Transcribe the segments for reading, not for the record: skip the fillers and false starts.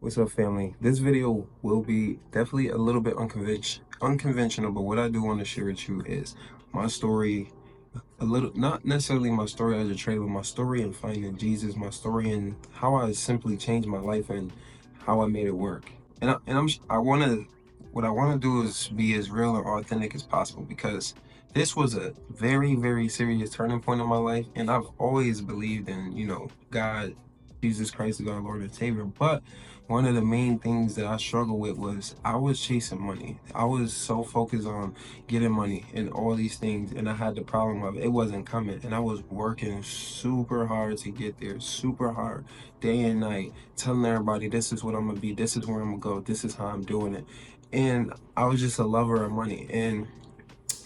What's up, family? This video will be definitely a little bit unconventional, but what I do want to share with you is my story, a little, not necessarily my story as a trader, but my story in finding Jesus, my story in how I simply changed my life and how I made it work. I want to, what I want to do is be as real and authentic as possible, because this was a very, very serious turning point in my life, and I've always believed in, God, Jesus Christ is our Lord and Savior. But one of the main things that I struggled with was I was chasing money. I was so focused on getting money and all these things, and I had the problem of it wasn't coming, and I was working super hard to get there, super hard, day and night, telling everybody this is what I'm gonna be, this is where I'm gonna go, this is how I'm doing it. And I was just a lover of money. And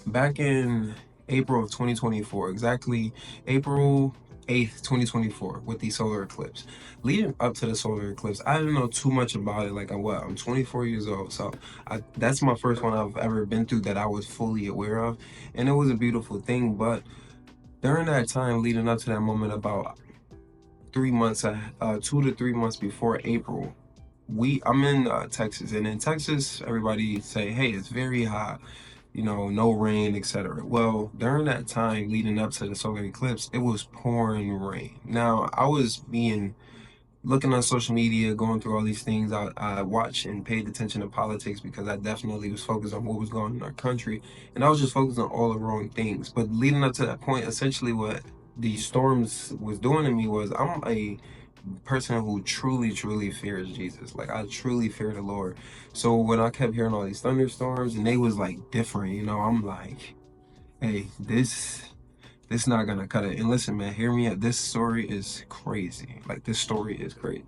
back in April of 2024, exactly April 8th, 2024, with the solar eclipse. Leading up to the solar eclipse, I didn't know too much about it. I'm 24 years old, so that's my first one I've ever been through that I was fully aware of, and it was a beautiful thing. But during that time leading up to that moment, about 3 months, 2 to 3 months before April, I'm in Texas, and in Texas, everybody say, hey, it's very hot, no rain, etc. Well, during that time leading up to the solar eclipse, it was pouring rain. Now, I was looking on social media, going through all these things. I watched and paid attention to politics because I definitely was focused on what was going on in our country, and I was just focused on all the wrong things. But leading up to that point, essentially what these storms was doing to me was, I'm a person who truly fears Jesus. Like, I truly fear the Lord. So when I kept hearing all these thunderstorms and they was like different, I'm like, hey, this not gonna cut it. And listen, man, hear me out. This story is crazy. Like, this story is crazy.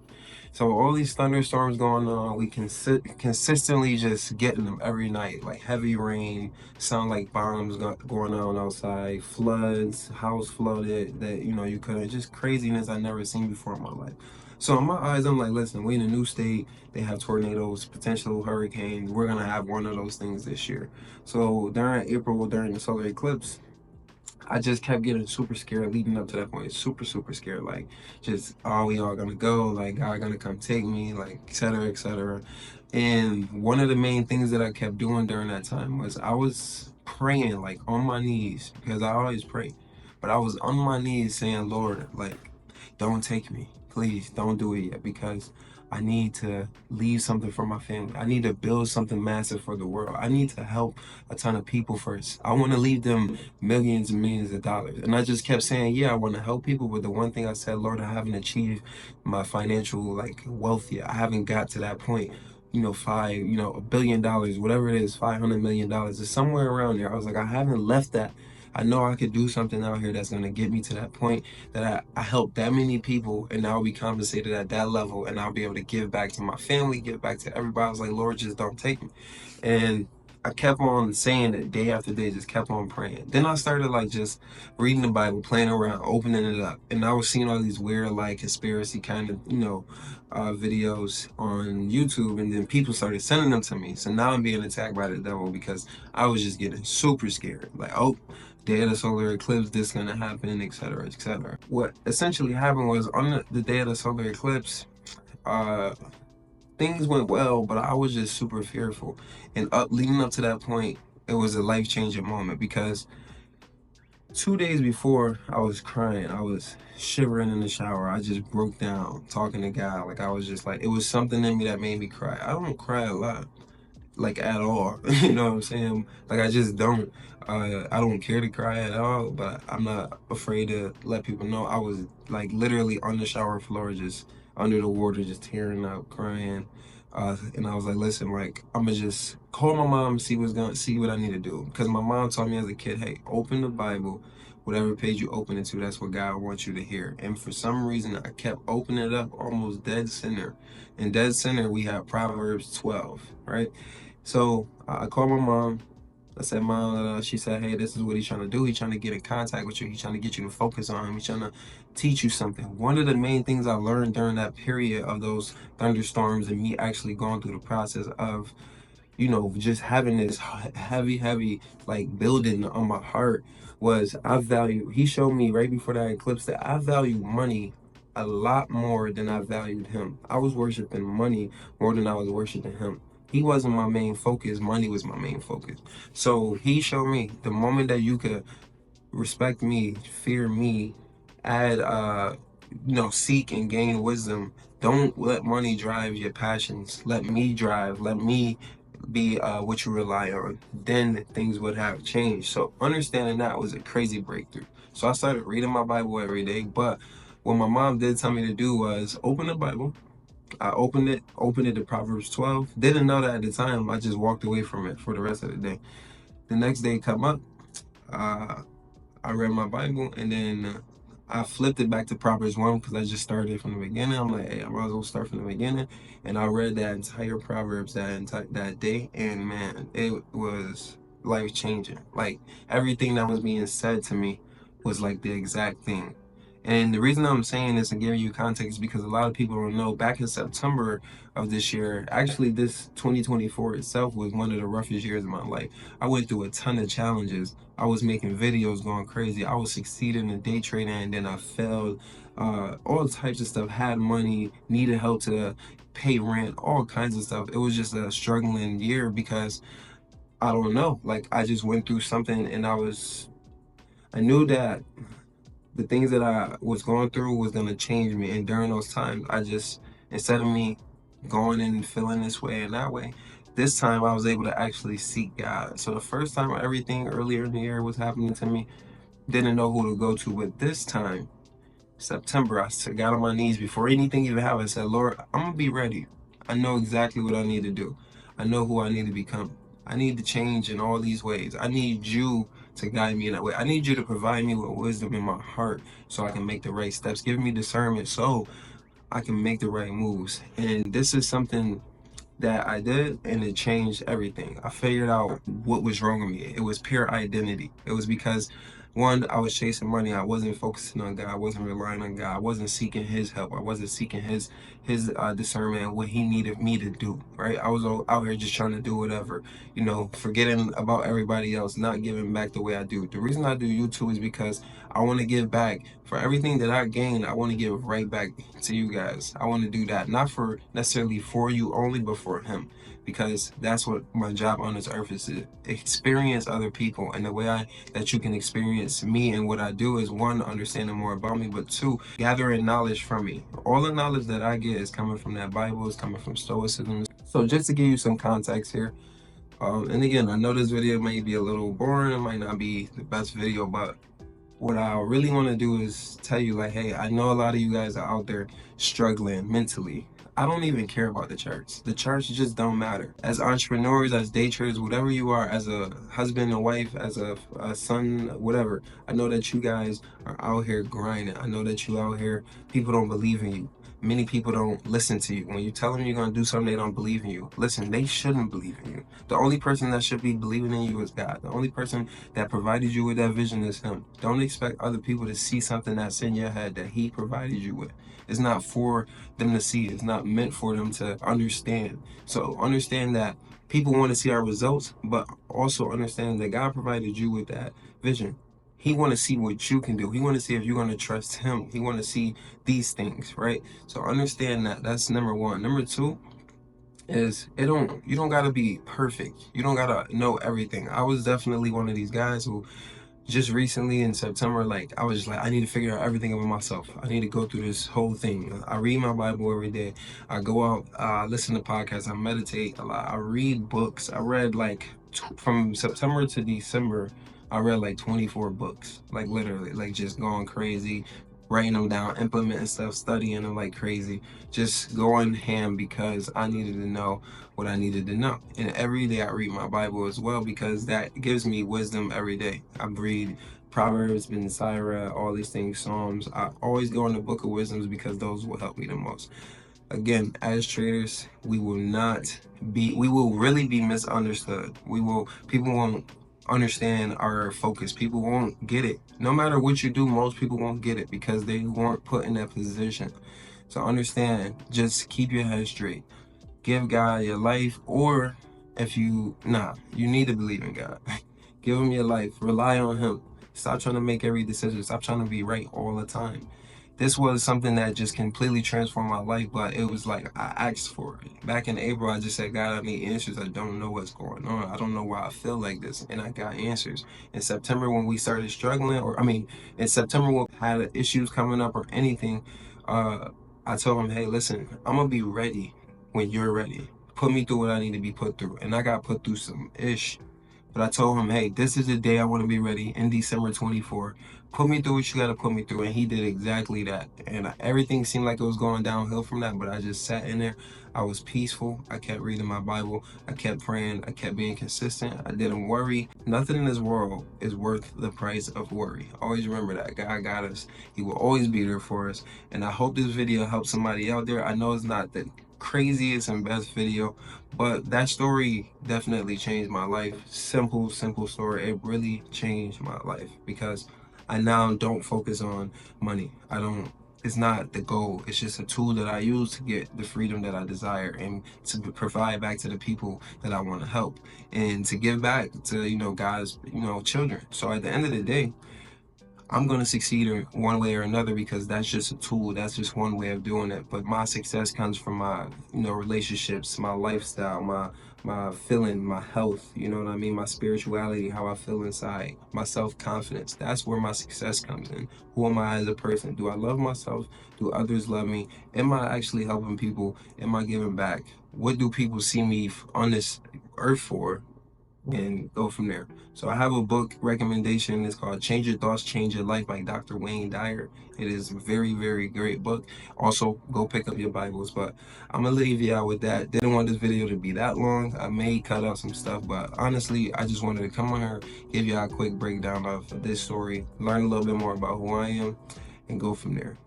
So all these thunderstorms going on, we consistently just getting them every night. Like heavy rain, sound like bombs going on outside, floods, house flooded that you couldn't. Just craziness I never seen before in my life. So in my eyes, I'm like, listen, we in a new state. They have tornadoes, potential hurricanes. We're gonna have one of those things this year. So during April, during the solar eclipse, I just kept getting super scared leading up to that point. Super scared. Like, just, are we all gonna go? Like, God gonna come take me? Like, etc., etc. And one of the main things that I kept doing during that time was I was praying, like, on my knees, because I always pray. But I was on my knees saying, Lord, like, don't take me. Please don't do it yet, because I need to leave something for my family. I need to build something massive for the world. I need to help a ton of people first. I want to leave them millions and millions of dollars. And I just kept saying, yeah, I want to help people. But the one thing I said, Lord, I haven't achieved my financial wealth yet. I haven't got to that point. $1 billion, whatever it is, $500 million is somewhere around there. I was like, I haven't left that. I know I could do something out here that's going to get me to that point, that I help that many people, and I'll be compensated at that level, and I'll be able to give back to my family, give back to everybody. I was like, Lord, just don't take me. And I kept on saying it day after day, just kept on praying. Then I started just reading the Bible, playing around, opening it up. And I was seeing all these weird conspiracy kind of, videos on YouTube. And then people started sending them to me. So now I'm being attacked by the devil because I was just getting super scared. Like, oh, day of the solar eclipse, this gonna happen, etc., etc. What essentially happened was, on the day of the solar eclipse, things went well, but I was just super fearful. And leading up to that point, it was a life-changing moment, because 2 days before, I was crying. I was shivering in the shower. I just broke down talking to God. Like, I was just like, it was something in me that made me cry. I don't cry a lot, like, at all. You know what I'm saying? Like, I just don't. I don't care to cry at all, but I'm not afraid to let people know. I was like literally on the shower floor, just under the water, just tearing up, crying. And I was like, listen, like, I'm gonna just call my mom, see what I need to do. Because my mom taught me as a kid, hey, open the Bible, whatever page you open it to, that's what God wants you to hear. And for some reason, I kept opening it up almost dead center. In dead center, we have Proverbs 12, right? So I called my mom. I said, Mom, she said, hey, this is what he's trying to do. He's trying to get in contact with you. He's trying to get you to focus on him. He's trying to teach you something. One of the main things I learned during that period of those thunderstorms, and me actually going through the process of, just having this heavy, building on my heart, was he showed me right before that eclipse that I value money a lot more than I valued him. I was worshiping money more than I was worshiping him. He wasn't my main focus. Money was my main focus. So he showed me the moment that you could respect me, fear me, add seek and gain wisdom. Don't let money drive your passions. Let me drive. Let me be what you rely on. Then things would have changed. So understanding that was a crazy breakthrough. So I started reading my Bible every day. But what my mom did tell me to do was open the Bible. I opened it to Proverbs 12. Didn't know that at the time. I just walked away from it for the rest of the day. The next day come up. Uh, I read my Bible, and then I flipped it back to Proverbs 1 because I just started from the beginning. I'm like, hey, I might as well start from the beginning. And I read that entire Proverbs that day, and man, it was life changing. Like everything that was being said to me was like the exact thing. And the reason I'm saying this and giving you context is because a lot of people don't know. Back in September of this year, actually, this 2024 itself was one of the roughest years of my life. I went through a ton of challenges. I was making videos going crazy. I was succeeding in day trading, and then I failed. All types of stuff. Had money, needed help to pay rent, all kinds of stuff. It was just a struggling year because I don't know. Like I just went through something, and I knew that the things that I was going through was gonna change me. And during those times, I just, instead of me going and feeling this way and that way, this time I was able to actually seek God. So the first time everything earlier in the year was happening to me, didn't know who to go to. But this time, September, got on my knees before anything even happened. I said, Lord, I'm gonna be ready. I know exactly what I need to do. I know who I need to become. I need to change in all these ways. I need you to guide me in that way. I need you to provide me with wisdom in my heart so I can make the right steps. Give me discernment so I can make the right moves. And this is something that I did, and it changed everything. I figured out what was wrong with me. It was pure identity. It was because one, I was chasing money. I wasn't focusing on God. I wasn't relying on God. I wasn't seeking His help. I wasn't seeking His discernment and what He needed me to do. Right? I was out here just trying to do whatever, forgetting about everybody else, not giving back the way I do. The reason I do YouTube is because I want to give back for everything that I gained. I want to give right back to you guys. I want to do that, not for necessarily for you only, but for Him, because that's what my job on this earth is to experience other people. And the way that you can experience me and what I do is one, understanding more about me, but two, gathering knowledge from me. All the knowledge that I get is coming from that Bible, is coming from Stoicism. So just to give you some context here, and again, I know this video may be a little boring, it might not be the best video, but what I really want to do is tell you, like, hey, I know a lot of you guys are out there struggling mentally. I don't even care about the charts. The charts just don't matter. As entrepreneurs, as day traders, whatever you are, as a husband and wife, as a son, whatever, I know that you guys are out here grinding. I know that you out here, people don't believe in you. Many people don't listen to you. When you tell them you're going to do something, they don't believe in you. Listen, they shouldn't believe in you. The only person that should be believing in you is God. The only person that provided you with that vision is Him. Don't expect other people to see something that's in your head that He provided you with. It's not for them to see. It's not meant for them to understand. So understand that people want to see our results, but also understand that God provided you with that vision. He want to see what you can do. He want to see if you're going to trust Him. He want to see these things, right? So understand that. That's number one. Number two is you don't gotta be perfect. You don't gotta know everything. I was definitely one of these guys who just recently in September, like I was just like, I need to figure out everything about myself. I need to go through this whole thing. I read my Bible every day. I go out, listen to podcasts. I meditate a lot. I read books. I read like from September to December, I read like 24 books, like literally, like just going crazy, writing them down, implementing stuff, studying them like crazy, just going ham because I needed to know what I needed to know. And every day I read my Bible as well because that gives me wisdom every day. I read Proverbs, Ben Sirah, all these things, Psalms. I always go in the book of wisdoms because those will help me the most. Again, as traders, we will really be misunderstood. People won't understand our focus. People won't get it. No matter what you do, most people won't get it because they weren't put in that position. So understand, just keep your head straight. Give God your life, or if you need to believe in God. Give Him your life. Rely on Him. Stop trying to make every decision. Stop trying to be right all the time. this was something that just completely transformed my life, but it was like I asked for it. Back in April, I just said, God, I need answers. I don't know what's going on. I don't know why I feel like this. And I got answers. In September, when we started struggling, in September, when we had issues coming up or anything, uh, I told him, hey, listen, I'm going to be ready when you're ready. Put me through what I need to be put through. And I got put through some ish. But I told him, hey, this is the day I want to be ready in December 24. Put me through what you got to put me through. And he did exactly that. And everything seemed like it was going downhill from that. But I just sat in there. I was peaceful. I kept reading my Bible. I kept praying. I kept being consistent. I didn't worry. Nothing in this world is worth the price of worry. Always remember that. God got us. He will always be there for us. And I hope this video helps somebody out there. I know it's not the craziest and best video, but that story definitely changed my life. Simple story. It really changed my life because I now don't focus on money. It's not the goal. It's just a tool that I use to get the freedom that I desire and to provide back to the people that I want to help and to give back to, God's, children. So at the end of the day, I'm going to succeed in one way or another because that's just a tool. That's just one way of doing it. But my success comes from my, relationships, my lifestyle, my feeling, my health, you know what I mean? My spirituality, how I feel inside, my self-confidence. That's where my success comes in. Who am I as a person? Do I love myself? Do others love me? Am I actually helping people? Am I giving back? What do people see me on this earth for? And go from there. So I have a book recommendation. It's called Change Your Thoughts, Change Your Life by Dr. Wayne Dyer. It is a very, very great book. Also, go pick up your Bibles. But I'm going to leave you out with that. Didn't want this video to be that long. I may cut out some stuff, but honestly, I just wanted to come on here, give you a quick breakdown of this story, learn a little bit more about who I am, and go from there.